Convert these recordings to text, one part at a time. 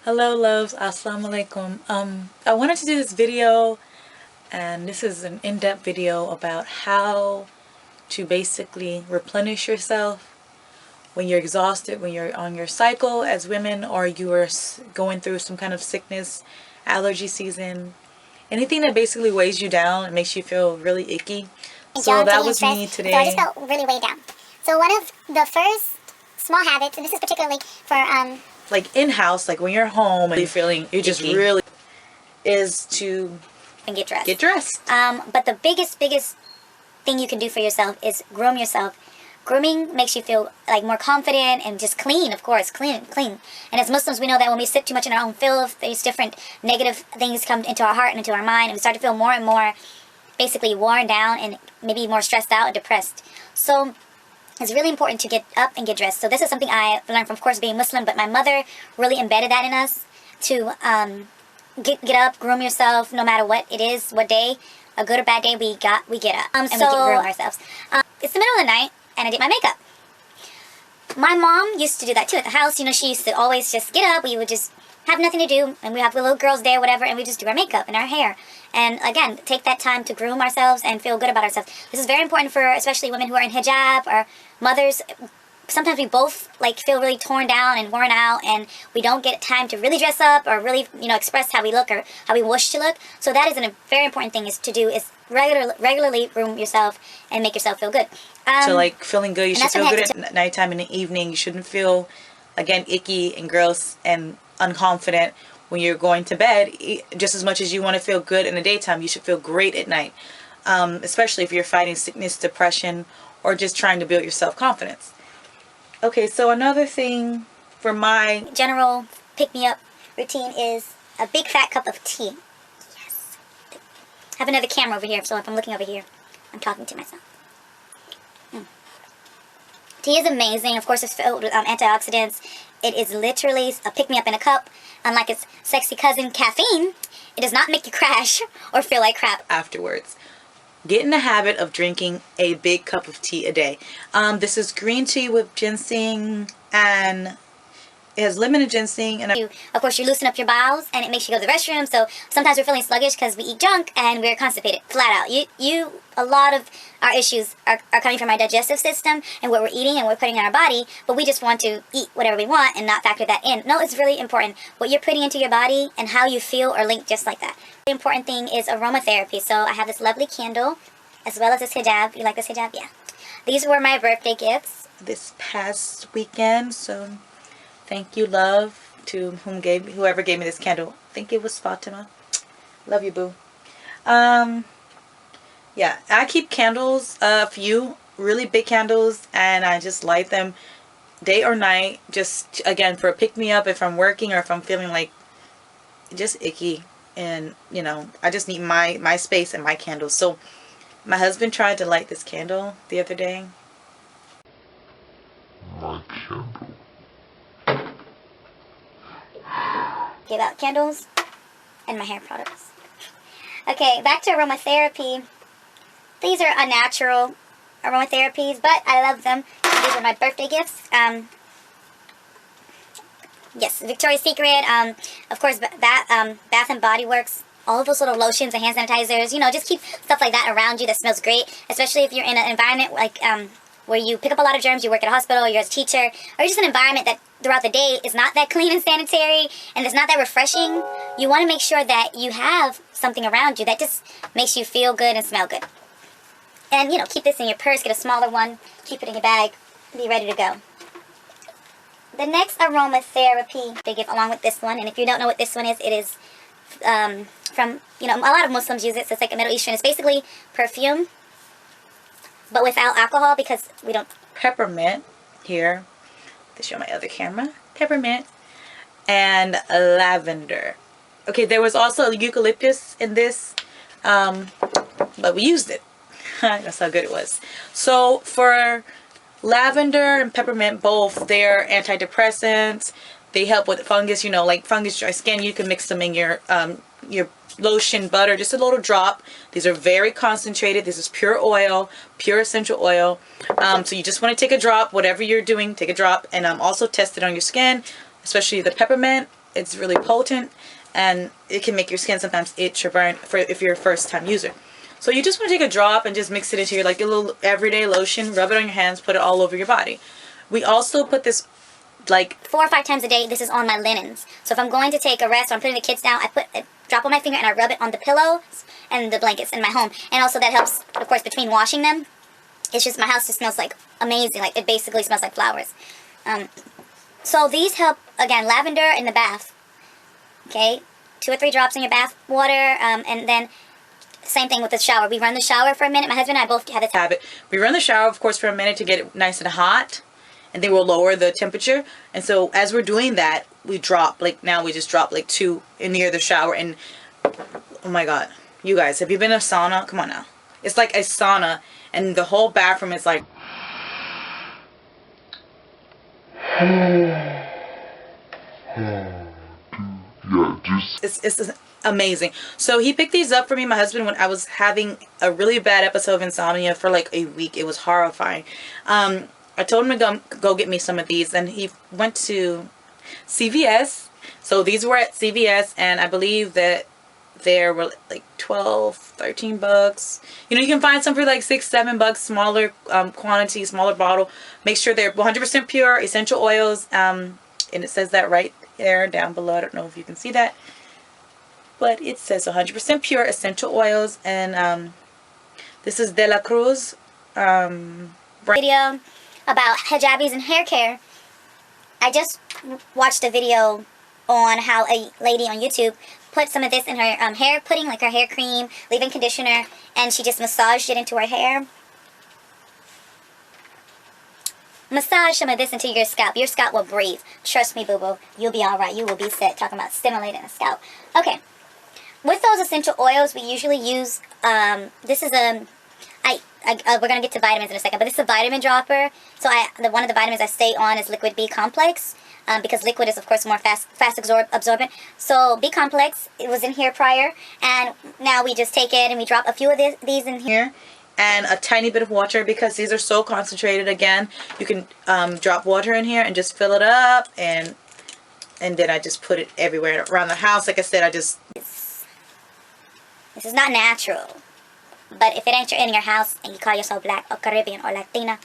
Hello loves, assalamu alaikum. I wanted to do this video, and this is an in-depth video about how to basically replenish yourself when you're exhausted, when you're on your cycle as women, or you are going through some kind of sickness, allergy season, anything that basically weighs you down and makes you feel really icky. So that was me today. So I just felt really weighed down. So one of the first small habits, and this is particularly for like in-house, like when you're home and you're just really, is to get dressed. Get dressed. But the biggest thing you can do for yourself is groom yourself. Grooming makes you feel like more confident and just clean, of course, clean. And as Muslims, we know that when we sit too much in our own filth, these different negative things come into our heart and into our mind, and we start to feel more and more basically worn down and maybe more stressed out and depressed. So it's really important to get up and get dressed. So this is something I learned from, of course, being Muslim, but my mother really embedded that in us to get up, groom yourself, no matter what it is, what day, a good or bad day, we get up and we groom ourselves. It's the middle of the night, and I did my makeup. My mom used to do that too at the house. You know, she used to always just get up. We would just have nothing to do, and we have the little girls there, whatever, and we just do our makeup and our hair. And again, take that time to groom ourselves and feel good about ourselves. This is very important for especially women who are in hijab or mothers. Sometimes we both feel really torn down and worn out, and we don't get time to really dress up or really, express how we look or how we wish to look. So that is a very important thing is regularly groom yourself and make yourself feel good. So feeling good, you should feel good at nighttime and the evening. You shouldn't feel, again, icky and gross and unconfident when you're going to bed. Just as much as you want to feel good in the daytime, you should feel great at night. Especially if you're fighting sickness, depression, or just trying to build your self-confidence. Okay, so another thing for my general pick-me-up routine is a big fat cup of tea. Yes. I have another camera over here, so if I'm looking over here, I'm talking to myself. Tea is amazing. Of course, it's filled with antioxidants. It is literally a pick-me-up in a cup. Unlike its sexy cousin, caffeine, it does not make you crash or feel like crap afterwards. Get in the habit of drinking a big cup of tea a day. This is green tea with ginseng, and it has limited ginseng. And of course, you loosen up your bowels, and it makes you go to the restroom. So sometimes we're feeling sluggish because we eat junk and we're constipated, flat out. A lot of our issues are coming from our digestive system and what we're eating and what we're putting in our body, but we just want to eat whatever we want and not factor that in. No, it's really important what you're putting into your body and how you feel are linked just like that. The important thing is aromatherapy. So I have this lovely candle as well as this hijab. You like this hijab? Yeah. These were my birthday gifts this past weekend, so thank you, love, to whoever gave me this candle. I think it was Fatima. Love you, boo. Yeah, I keep candles, a few really big candles, and I just light them day or night, just again for a pick-me-up if I'm working or if I'm feeling like just icky, and I just need my space and my candles. So my husband tried to light this candle the other day. My candle. Give out candles and my hair products. Okay, back to aromatherapy. These are unnatural aromatherapies, but I love them. These are my birthday gifts. Yes, Victoria's Secret. Of course, Bath and Body Works. All of those little lotions and hand sanitizers. Just keep stuff like that around you that smells great. Especially if you're in an environment where you pick up a lot of germs, you work at a hospital, you're a teacher, or just an environment that throughout the day is not that clean and sanitary, and it's not that refreshing. You want to make sure that you have something around you that just makes you feel good and smell good. And, keep this in your purse, get a smaller one, keep it in your bag, be ready to go. The next aromatherapy they give along with this one, and if you don't know what this one is, it is from, a lot of Muslims use it, so it's like a Middle Eastern. It's basically perfume, but without alcohol because we don't. Peppermint here, to show my other camera, peppermint, and lavender. Okay, there was also eucalyptus in this, but we used it. That's how good it was. So for lavender and peppermint, both, they're antidepressants. They help with fungus, like fungus, dry skin. You can mix them in your lotion, butter, just a little drop. These are very concentrated. This is pure oil, pure essential oil. So you just want to take a drop, whatever you're doing, take a drop, and also test it on your skin, especially the peppermint. It's really potent, and it can make your skin sometimes itch or burn if you're a first time user. So you just want to take a drop and just mix it into your like a little everyday lotion, rub it on your hands, put it all over your body. We also put this like 4 or 5 times a day. This is on my linens. So if I'm going to take a rest or I'm putting the kids down, I put a drop on my finger and I rub it on the pillows and the blankets in my home. And also that helps, of course, between washing them. It's just, my house just smells like amazing. Like, it basically smells like flowers. So these help, again, lavender in the bath. Okay, 2 or 3 drops in your bath water, and then same thing with the shower. We run the shower for a minute. My husband and I both have this habit. We run the shower, of course, for a minute to get it nice and hot, and then we'll lower the temperature. And so as we're doing that, we drop, like now we just drop like 2 in near the shower. And oh my god, you guys, have you been in a sauna? Come on now. It's like a sauna, and the whole bathroom is like it's amazing. So he picked these up for me, my husband, when I was having a really bad episode of insomnia for like a week. It was horrifying. I told him to go get me some of these, and he went to CVS. So these were at CVS, and I believe that there were like 12, 13 bucks. You know, you can find some for like 6, 7 bucks, smaller quantity, smaller bottle. Make sure they're 100% pure essential oils, and it says that right there down below. I don't know if you can see that, but it says 100% pure essential oils. And this is De La Cruz video about hijabis and hair care. I just watched a video on how a lady on YouTube put some of this in her hair pudding, like her hair cream, leave-in conditioner, and she just massaged it into her hair. Massage some of this into your scalp. Your scalp will breathe. Trust me, boo-boo. You'll be alright. You will be set. Talking about stimulating the scalp. Okay. With those essential oils, we usually use, this is a, we're going to get to vitamins in a second, but this is a vitamin dropper. So one of the vitamins I stay on is liquid B complex. Because liquid is, of course, more fast absorbent. So B complex, it was in here prior, and now we just take it and we drop a few of these in here. And a tiny bit of water, because these are so concentrated. Again, you can drop water in here and just fill it up, and then I just put it everywhere around the house. Like I said, this is not natural, but if it ain't in your house and you call yourself Black or Caribbean or Latina,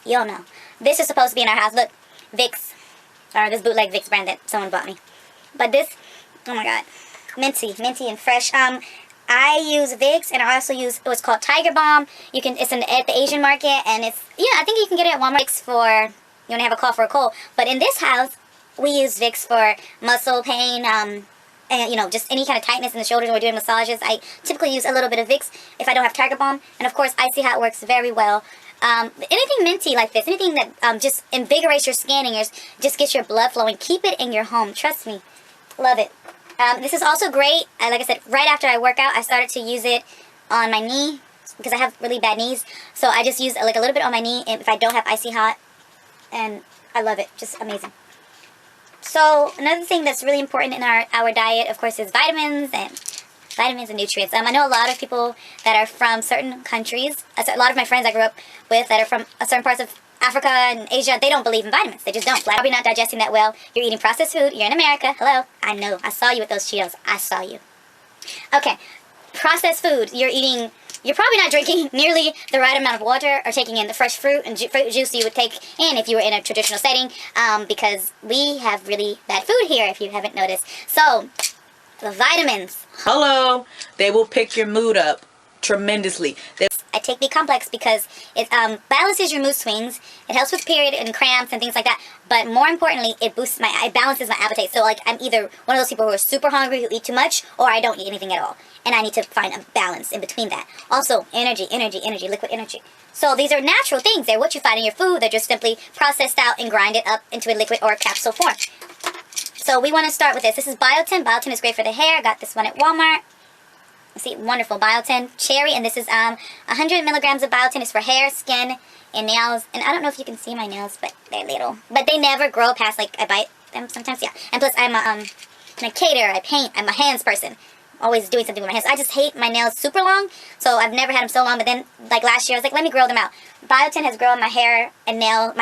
you don't know. This is supposed to be in our house. Look, Vicks. Or this bootleg Vicks brand that someone bought me. But this, oh my god, minty and fresh. I use Vicks, and I also use what's called Tiger Balm. It's at the Asian market, and it's, I think you can get it at Walmart. Vicks for, you want to have a cough or a cold. But in this house, we use Vicks for muscle pain, and just any kind of tightness in the shoulders when we're doing massages. I typically use a little bit of Vicks if I don't have Tiger Balm. And of course, I see how it works very well. Anything minty like this, anything that just invigorates your skin and just gets your blood flowing, keep it in your home. Trust me. Love it. This is also great. Like I said, right after I work out, I started to use it on my knee because I have really bad knees. So I just use like a little bit on my knee if I don't have icy hot. And I love it. Just amazing. So another thing that's really important in our diet, of course, is vitamins and nutrients. I know a lot of people that are from certain countries, a lot of my friends I grew up with that are from certain parts of Africa and Asia, they don't believe in vitamins. They just don't. Probably not digesting that well. You're eating processed food. You're in America. Hello. I know. I saw you with those Cheetos. I saw you. Okay. Processed food. You're probably not drinking nearly the right amount of water or taking in the fresh fruit and fruit juice you would take in if you were in a traditional setting, because we have really bad food here, if you haven't noticed. So, the vitamins. Hello. They will pick your mood up tremendously. I take B complex because it balances your mood swings. It helps with period and cramps and things like that. But more importantly, it balances my appetite. So like, I'm either one of those people who are super hungry, who eat too much, or I don't eat anything at all. And I need to find a balance in between that. Also, energy, liquid energy. So these are natural things. They're what you find in your food. They're just simply processed out and grinded up into a liquid or a capsule form. So we want to start with this. This is biotin. Biotin is great for the hair. I got this one at Walmart. See, wonderful. Biotin cherry, and this is 100 milligrams of biotin. Is for hair, skin, and nails. And I don't know if you can see my nails, but they're little. But they never grow past, like, I bite them sometimes, yeah. And plus, I'm a caterer. I paint. I'm a hands person. Always doing something with my hands. I just hate my nails super long, so I've never had them so long. But then, like last year, I was like, let me grow them out. Biotin has grown my hair and nails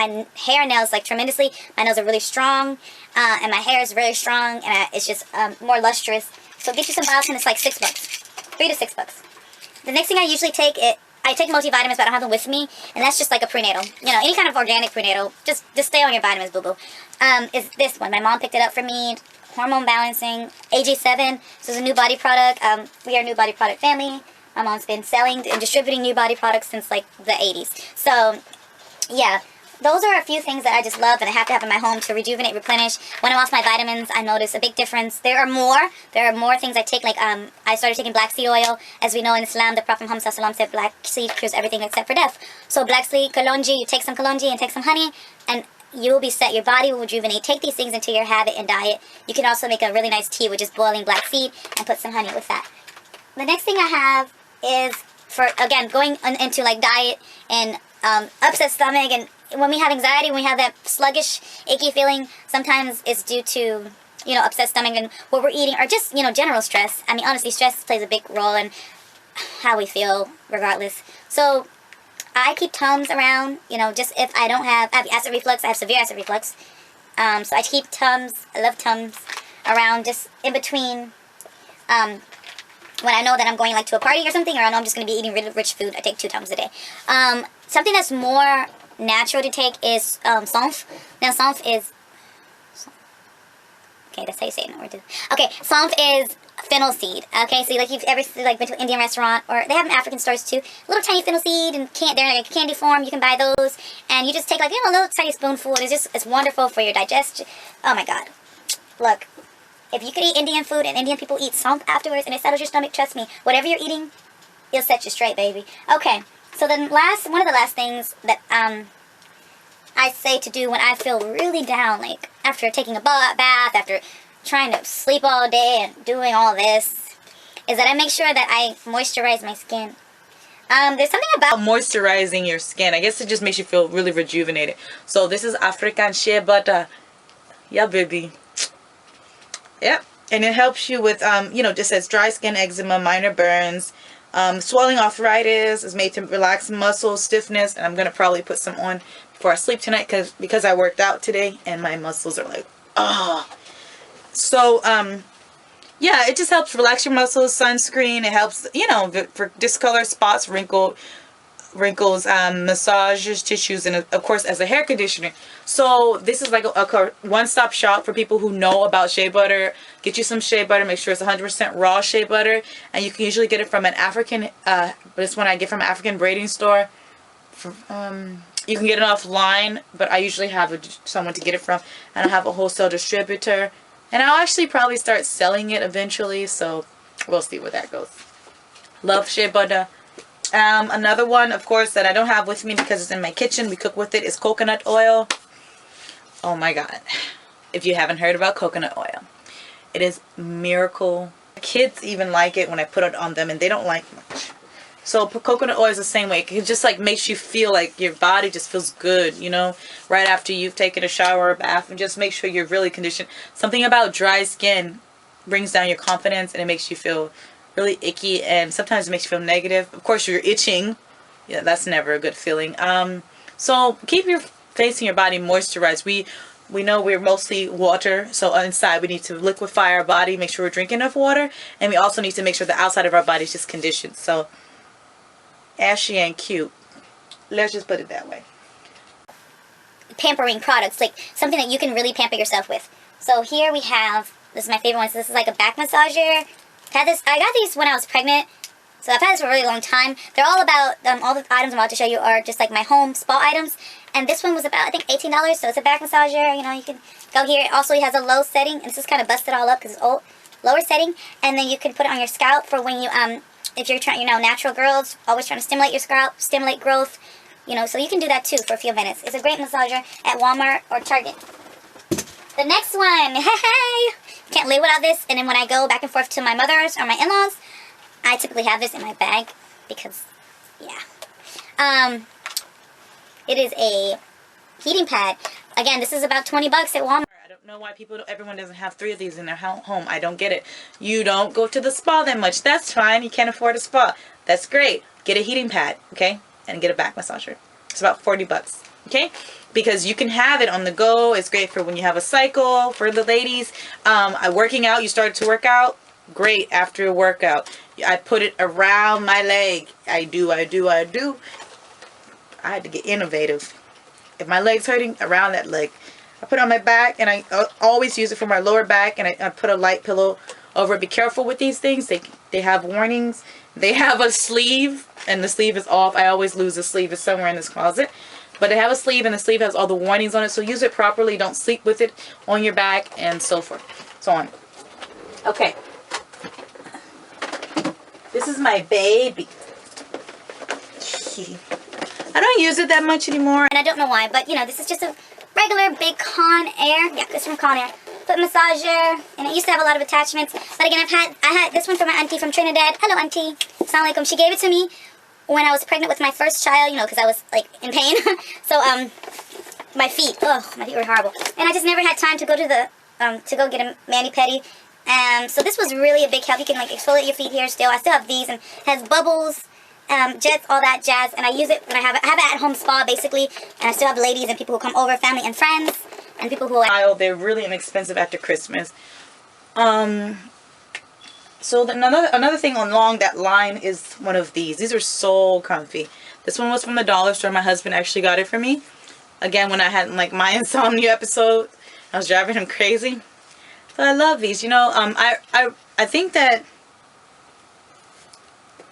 like tremendously. My nails are really strong, and my hair is really strong, and it's just more lustrous. So get you some biotin. It's like $6, $3 to $6. The next thing I usually take I take multivitamins, but I don't have them with me, and that's just like a prenatal. You know, any kind of organic prenatal. Just stay on your vitamins, boo boo. Is this one? My mom picked it up for me. Hormone balancing, AG7. This is a new body product. We are a new body product family. My mom's been selling and distributing new body products since like the 80s. So, yeah. Those are a few things that I just love and I have to have in my home to rejuvenate, replenish. When I'm off my vitamins, I notice a big difference. There are more things I take, like I started taking black seed oil. As we know in Islam, the Prophet Muhammad said black seed cures everything except for death. So black seed, kalonji, you take some kalonji and take some honey, and you will be set. Your body will rejuvenate. Take these things into your habit and diet. You can also make a really nice tea with just boiling black seed and put some honey with that. The next thing I have is for, again, going into like diet and upset stomach, and when we have anxiety, when we have that sluggish, achy feeling, sometimes it's due to, you know, upset stomach and what we're eating, or just, you know, general stress. I mean, honestly, stress plays a big role in how we feel, regardless. So I keep Tums around, you know, just if I have acid reflux. I have severe acid reflux. So I keep Tums, I love Tums, around just in between. When I know that I'm going like to a party or something, or I know I'm just going to be eating really rich food, I take 2 Tums a day. Something that's more natural to take is Sonf. Now Sonf is, okay, that's how you say it. Okay, Sonf is fennel seed. Okay, so like you've ever like been to an Indian restaurant, or they have in African stores too. Little tiny fennel seed, and they're in like a candy form. You can buy those, and you just take like, you know, a little tiny spoonful. It's wonderful for your digestion. Oh my God, look. If you could eat Indian food and Indian people eat Sonf afterwards and it settles your stomach, trust me, whatever you're eating, it'll set you straight, baby. Okay, so then one of the last things that I say to do when I feel really down, like after taking a bath, after trying to sleep all day and doing all this, is that I make sure that I moisturize my skin. There's something about moisturizing your skin. I guess it just makes you feel really rejuvenated. So this is African shea butter. Yeah, baby. Yep, and it helps you with, you know, just says dry skin, eczema, minor burns, swelling, arthritis. Is made to relax muscles, stiffness, and I'm going to probably put some on before I sleep tonight because I worked out today and my muscles are like, ah. So, yeah, it just helps relax your muscles, sunscreen. It helps, you know, for discolor, spots, wrinkles, massages, tissues, and of course as a hair conditioner. So this is like a one-stop shop for people who know about shea butter. Get you some shea butter. Make sure it's 100% raw shea butter, and you can usually get it from an African. This one I get from an African braiding store. You can get it offline, but I usually have someone to get it from, and I have a wholesale distributor, and I'll actually probably start selling it eventually. So we'll see where that goes. Love shea butter. Another one, of course, that I don't have with me because it's in my kitchen, we cook with it, is coconut oil. Oh my God. If you haven't heard about coconut oil, it is miracle. Kids even like it when I put it on them, and they don't like much. So coconut oil is the same way. It just like makes you feel like your body just feels good, you know, right after you've taken a shower or bath, and just make sure you're really conditioned. Something about dry skin brings down your confidence, and it makes you feel really icky, and sometimes it makes you feel negative. Of course, you're itching. Yeah, that's never a good feeling. So keep your face and your body moisturized. We know we're mostly water, so inside we need to liquefy our body, make sure we're drinking enough water, and we also need to make sure the outside of our body is just conditioned. So ashy and cute. Let's just put it that way. pampering products, like something that you can really pamper yourself with. So here we have, this is my favorite one, so this is like a back massager. I got these when I was pregnant, so I've had this for a really long time. They're all about, all the items I'm about to show you are just like my home spa items. And this one was about, I think, $18, so it's a back massager, you know, you can go here. It also has a low setting, and this is kind of busted all up because it's old. Lower setting, and then you can put it on your scalp for when you, if you're trying, you know, natural girls, always trying to stimulate your scalp, stimulate growth, you know, so you can do that too for a few minutes. It's a great massager at Walmart or Target. The next one, hey, can't live without this. And then when I go back and forth to my mother's or my in-laws, I typically have this in my bag because, yeah. It is a heating pad. Again, this is about 20 bucks at Walmart. I don't know why everyone doesn't have 3 of these in their home. I don't get it. You don't go to the spa that much. That's fine. You can't afford a spa. That's great. Get a heating pad, okay? And get a back massager. It's about 40 bucks. Okay, because you can have it on the go. It's great for when you have a cycle. For the ladies, working out, you started to work out, great. After a workout, I put it around my leg. I had to get innovative. If my leg's hurting, around that leg. I put it on my back, and I always use it for my lower back, and I put a light pillow over it. Be careful with these things. They have warnings. They have a sleeve, and the sleeve is off. I always lose the sleeve. It's somewhere in this closet. But they have a sleeve, and the sleeve has all the warnings on it. So use it properly. Don't sleep with it on your back, and so forth. So on. Okay. This is my baby. I don't use it that much anymore. And I don't know why, but you know, this is just a regular big Conair. Yeah, this from Conair. Foot massager, and it used to have a lot of attachments. But again, I had this one from my auntie from Trinidad. Hello, auntie. Assalamu alaikum. She gave it to me when I was pregnant with my first child, you know, because I was like in pain. So my feet were horrible, and I just never had time to go to the to go get a mani-pedi. So this was really a big help. You can like exfoliate your feet here still. I still have these, and it has bubbles, jets, all that jazz. And I use it when I have an at-home spa basically. And I still have ladies and people who come over, family and friends, and people who they're really inexpensive after Christmas. So another thing along that line is one of these. These are so comfy. This one was from the dollar store. My husband actually got it for me. Again, when I had like my insomnia episode, I was driving him crazy. So I love these. You know, I think that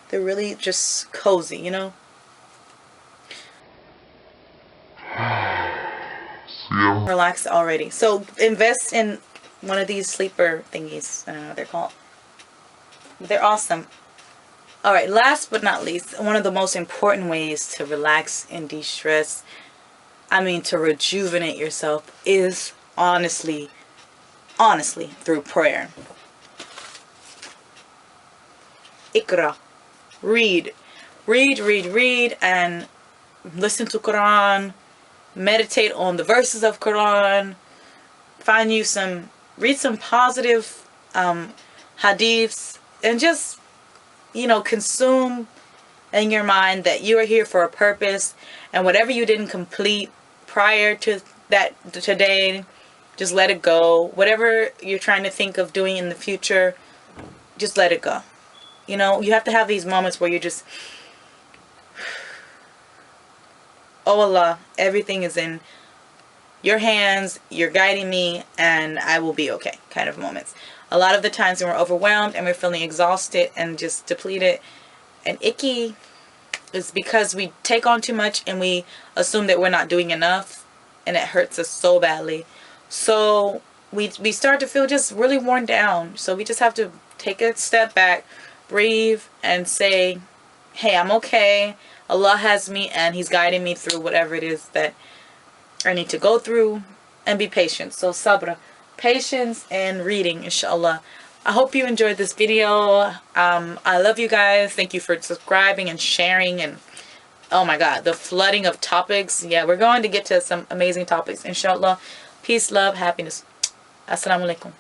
they're really just cozy, you know. Relaxed already. So invest in one of these sleeper thingies. I don't know what they're called. But they're awesome. Alright, last but not least, one of the most important ways to relax and de-stress, to rejuvenate yourself, is honestly through prayer. Iqra. Read, and listen to Quran. Meditate on the verses of Quran. Read some positive hadiths, and just, you know, consume in your mind that you are here for a purpose, and whatever you didn't complete prior to that today, just let it go. Whatever you're trying to think of doing in the future, just let it go. You know, you have to have these moments where you just, oh Allah, everything is in your hands, you're guiding me, and I will be okay kind of moments. A lot of the times when we're overwhelmed and we're feeling exhausted and just depleted and icky, it's because we take on too much and we assume that we're not doing enough, and it hurts us so badly. So we start to feel just really worn down. So we just have to take a step back, breathe, and say, hey, I'm okay. Allah has me, and He's guiding me through whatever it is that I need to go through, and be patient. So sabra, patience and reading, inshallah. I hope you enjoyed this video. I love you guys. Thank you for subscribing and sharing, and oh my god, the flooding of topics. Yeah, we're going to get to some amazing topics, inshallah. Peace, love, happiness. Assalamu alaikum.